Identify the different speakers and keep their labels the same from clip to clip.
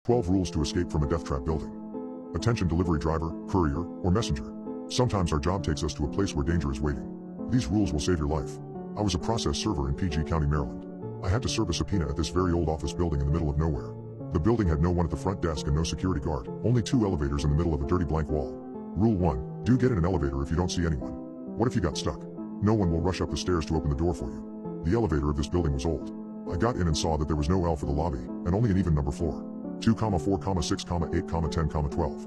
Speaker 1: 12 rules to escape from a death trap building. Attention delivery driver, courier, or messenger. Sometimes our job takes us to a place where danger is waiting. These rules will save your life. I was a process server in PG County, Maryland. I had to serve a subpoena at this very old office building in the middle of nowhere. The building had no one at the front desk and no security guard, only 2 elevators in the middle of a dirty blank wall. Rule 1. Do get in an elevator if you don't see anyone. What if you got stuck? No one will rush up the stairs to open the door for you. The elevator of this building was old. I got in and saw that there was no L for the lobby, and only an even number floor. 2, 4, 6, 8, 10, 12.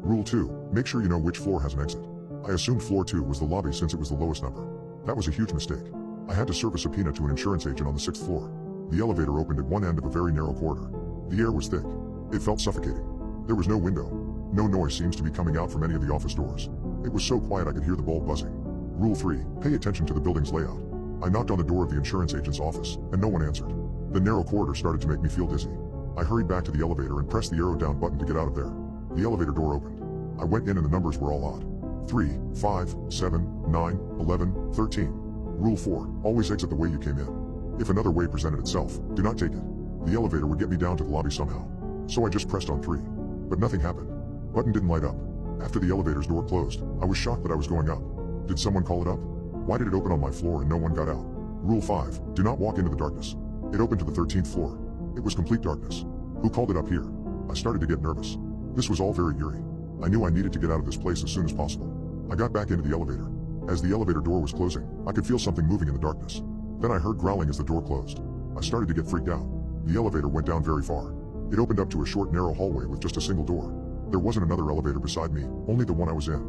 Speaker 1: Rule 2. Make sure you know which floor has an exit. I assumed floor 2 was the lobby since it was the lowest number. That was a huge mistake. I had to serve a subpoena to an insurance agent on the 6th floor. The elevator opened at one end of a very narrow corridor. The air was thick. It felt suffocating. There was no window. No noise seems to be coming out from any of the office doors. It was so quiet I could hear the bulb buzzing. Rule 3. Pay attention to the building's layout. I knocked on the door of the insurance agent's office, and no one answered. The narrow corridor started to make me feel dizzy. I hurried back to the elevator and pressed the arrow down button to get out of there. The elevator door opened. I went in and the numbers were all odd. 3, 5, 7, 9, 11, 13. Rule 4. Always exit the way you came in. If another way presented itself, do not take it. The elevator would get me down to the lobby somehow. So I just pressed on 3. But nothing happened. Button didn't light up. After the elevator's door closed, I was shocked that I was going up. Did someone call it up? Why did it open on my floor and no one got out? Rule 5. Do not walk into the darkness. It opened to the 13th floor. It was complete darkness. Who called it up here? I started to get nervous. This was all very eerie. I knew I needed to get out of this place as soon as possible. I got back into the elevator. As the elevator door was closing, I could feel something moving in the darkness. Then I heard growling as the door closed. I started to get freaked out. The elevator went down very far. It opened up to a short narrow hallway with just a single door. There wasn't another elevator beside me, only the one I was in.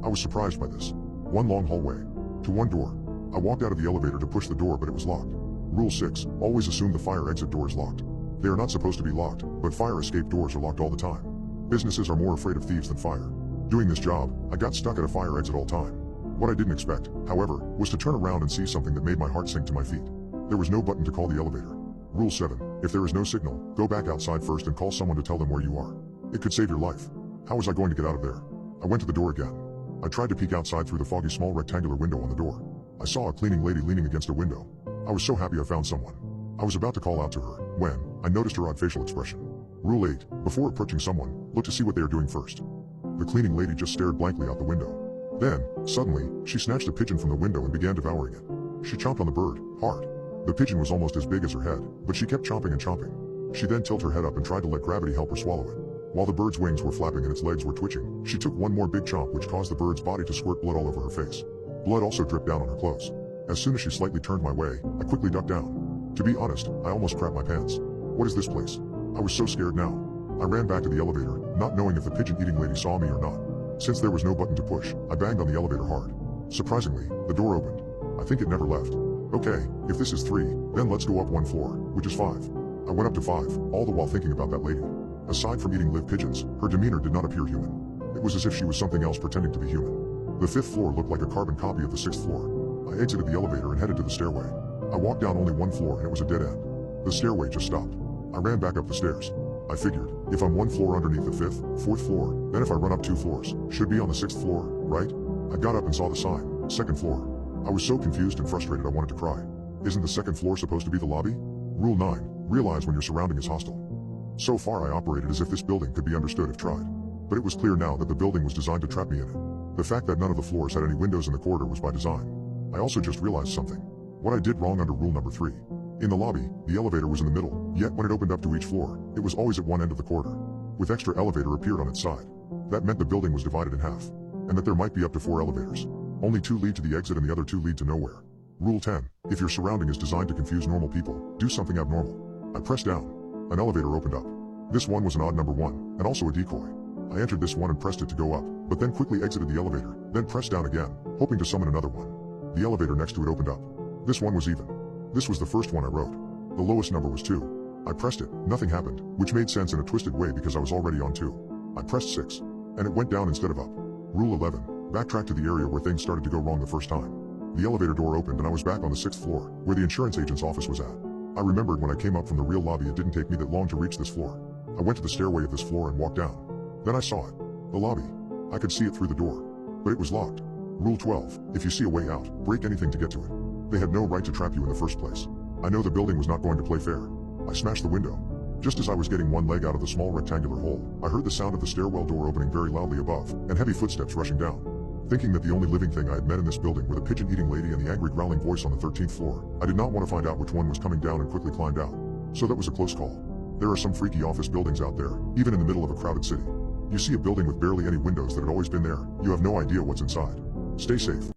Speaker 1: I was surprised by this. One long hallway. To one door. I walked out of the elevator to push the door, but it was locked. Rule 6. Always assume the fire exit door is locked. They are not supposed to be locked, but fire escape doors are locked all the time. Businesses are more afraid of thieves than fire. Doing this job, I got stuck at a fire exit all time. What I didn't expect, however, was to turn around and see something that made my heart sink to my feet. There was no button to call the elevator. Rule 7. If there is no signal, go back outside first and call someone to tell them where you are. It could save your life. How was I going to get out of there? I went to the door again. I tried to peek outside through the foggy small rectangular window on the door. I saw a cleaning lady leaning against a window. I was so happy I found someone. I was about to call out to her, when I noticed her odd facial expression. Rule 8. Before approaching someone, look to see what they are doing first. The cleaning lady just stared blankly out the window. Then, suddenly, she snatched a pigeon from the window and began devouring it. She chomped on the bird, hard. The pigeon was almost as big as her head, but she kept chomping and chomping. She then tilted her head up and tried to let gravity help her swallow it. While the bird's wings were flapping and its legs were twitching, she took one more big chomp which caused the bird's body to squirt blood all over her face. Blood also dripped down on her clothes. As soon as she slightly turned my way, I quickly ducked down. To be honest, I almost crapped my pants. What is this place? I was so scared now. I ran back to the elevator, not knowing if the pigeon-eating lady saw me or not. Since there was no button to push, I banged on the elevator hard. Surprisingly, the door opened. I think it never left. Okay, if this is 3, then let's go up 1 floor, which is 5. I went up to 5, all the while thinking about that lady. Aside from eating live pigeons, her demeanor did not appear human. It was as if she was something else pretending to be human. The 5th floor looked like a carbon copy of the 6th floor. I exited the elevator and headed to the stairway. I walked down only 1 floor and it was a dead end. The stairway just stopped. I ran back up the stairs. I figured, if I'm 1 floor underneath the 5th, 4th floor, then if I run up 2 floors, should be on the 6th floor, right? I got up and saw the sign, 2nd floor. I was so confused and frustrated I wanted to cry. Isn't the 2nd floor supposed to be the lobby? Rule 9. Realize when your surrounding is hostile. So far I operated as if this building could be understood if tried. But it was clear now that the building was designed to trap me in it. The fact that none of the floors had any windows in the corridor was by design. I also just realized something. What I did wrong under rule number 3. In the lobby, the elevator was in the middle, yet when it opened up to each floor, it was always at one end of the corridor. With extra elevator appeared on its side. That meant the building was divided in half. And that there might be up to 4 elevators. Only 2 lead to the exit and the other 2 lead to nowhere. Rule 10. If your surrounding is designed to confuse normal people, do something abnormal. I pressed down. An elevator opened up. This one was an odd number 1, and also a decoy. I entered this one and pressed it to go up, but then quickly exited the elevator, then pressed down again, hoping to summon another one. The elevator next to it opened up. This one was even. This was the first one I wrote. The lowest number was 2. I pressed it, nothing happened, which made sense in a twisted way because I was already on 2. I pressed 6. And it went down instead of up. Rule 11. Backtrack to the area where things started to go wrong the first time. The elevator door opened and I was back on the 6th floor, where the insurance agent's office was at. I remembered when I came up from the real lobby it didn't take me that long to reach this floor. I went to the stairway of this floor and walked down. Then I saw it. The lobby. I could see it through the door. But it was locked. Rule 12. If you see a way out, break anything to get to it. They had no right to trap you in the first place. I know the building was not going to play fair. I smashed the window. Just as I was getting one leg out of the small rectangular hole, I heard the sound of the stairwell door opening very loudly above, and heavy footsteps rushing down. Thinking that the only living thing I had met in this building were the pigeon-eating lady and the angry growling voice on the 13th floor, I did not want to find out which one was coming down and quickly climbed out. So that was a close call. There are some freaky office buildings out there, even in the middle of a crowded city. You see a building with barely any windows that had always been there, you have no idea what's inside. Stay safe.